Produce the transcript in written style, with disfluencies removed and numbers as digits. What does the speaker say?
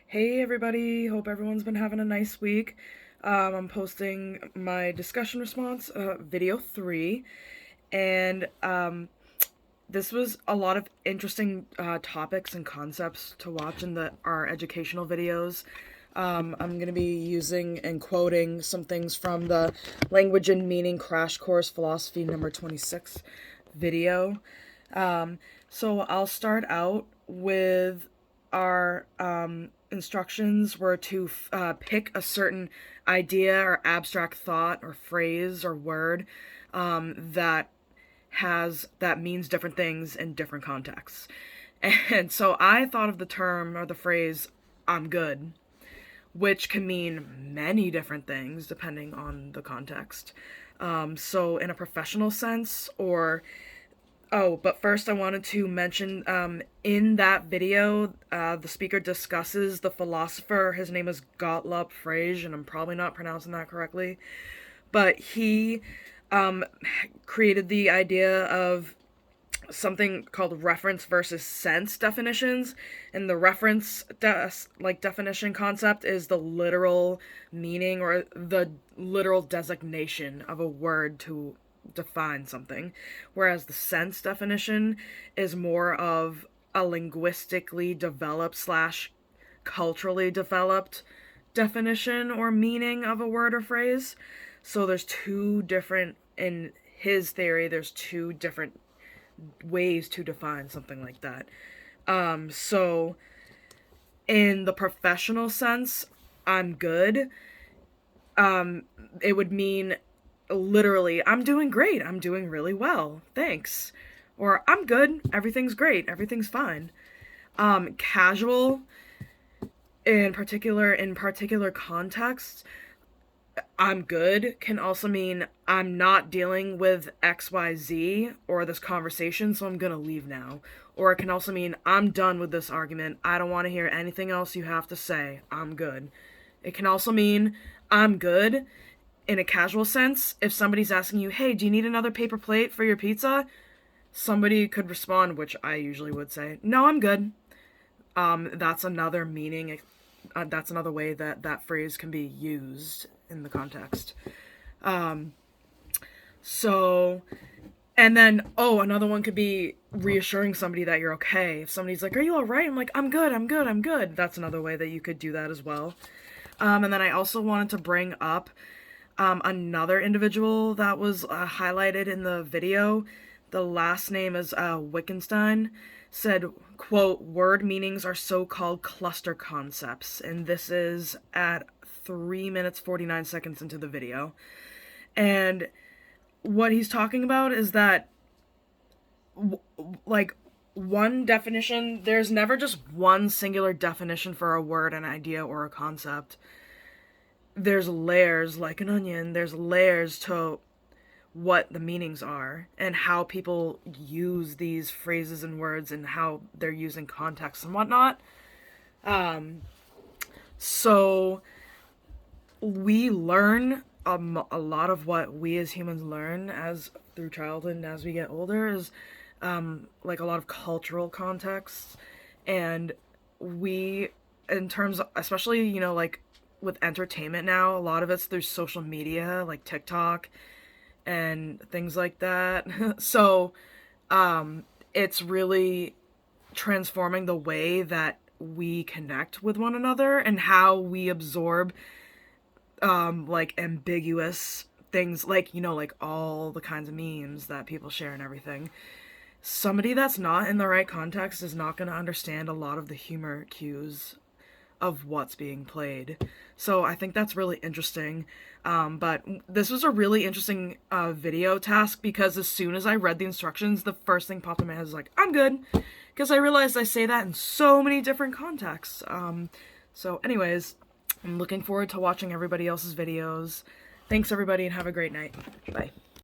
Hey everybody, hope everyone's been having a nice week. I'm posting my discussion response, video 3, and this was a lot of interesting topics and concepts to watch in our educational videos. I'm going to be using and quoting some things from the Language and Meaning Crash Course Philosophy number 26 video. So I'll start out with our instructions were to pick a certain idea or abstract thought or phrase or word that means different things in different contexts. And so I thought of the term or the phrase "I'm good," which can mean many different things depending on the context. So in a professional sense, but first I wanted to mention in that video, the speaker discusses the philosopher. His name is Gottlob Frege, and I'm probably not pronouncing that correctly. But he created the idea of something called reference versus sense definitions, and the reference definition concept is the literal meaning or the literal designation of a word to define something, whereas the sense definition is more of a linguistically developed slash culturally developed definition or meaning of a word or phrase. So in his theory, there's two different ways to define something like that. So in the professional sense, I'm good. It would mean literally, I'm doing great. I'm doing really well. Thanks. Or I'm good. Everything's great. Everything's fine. Casual in particular contexts, I'm good can also mean I'm not dealing with XYZ or this conversation, so I'm gonna leave now. Or it can also mean I'm done with this argument. I don't want to hear anything else you have to say. I'm good. It can also mean I'm good in a casual sense. If somebody's asking you, hey, do you need another paper plate for your pizza? Somebody could respond, which I usually would say, no, I'm good. That's another meaning. That's another way that phrase can be used in the context. So, and then, another one could be reassuring somebody that you're okay. If somebody's like, are you all right? I'm like, I'm good, I'm good, I'm good. That's another way that you could do that as well. And then I also wanted to bring up another individual that was highlighted in the video. The last name is Wittgenstein. Said, quote, word meanings are so-called cluster concepts. And this is at 3 minutes 49 seconds into the video. And what he's talking about is that one definition, there's never just one singular definition for a word, an idea, or a concept. There's layers, like an onion. There's layers to what the meanings are and how people use these phrases and words and how they're used in context and whatnot. So we learn a lot of what we as humans learn as through childhood and as we get older is like a lot of cultural contexts, and we, in terms of, especially, like with entertainment now, a lot of it's through social media like TikTok and things like that. So it's really transforming the way that we connect with one another and how we absorb like ambiguous things, like like all the kinds of memes that people share and everything. Somebody that's not in the right context is not going to understand a lot of the humor cues of what's being played. So I think that's really interesting. But this was a really interesting video task, because as soon as I read the instructions, the first thing popped in my head was like, I'm good. Because I realized I say that in so many different contexts. So anyways, I'm looking forward to watching everybody else's videos. Thanks everybody, and have a great night. Bye.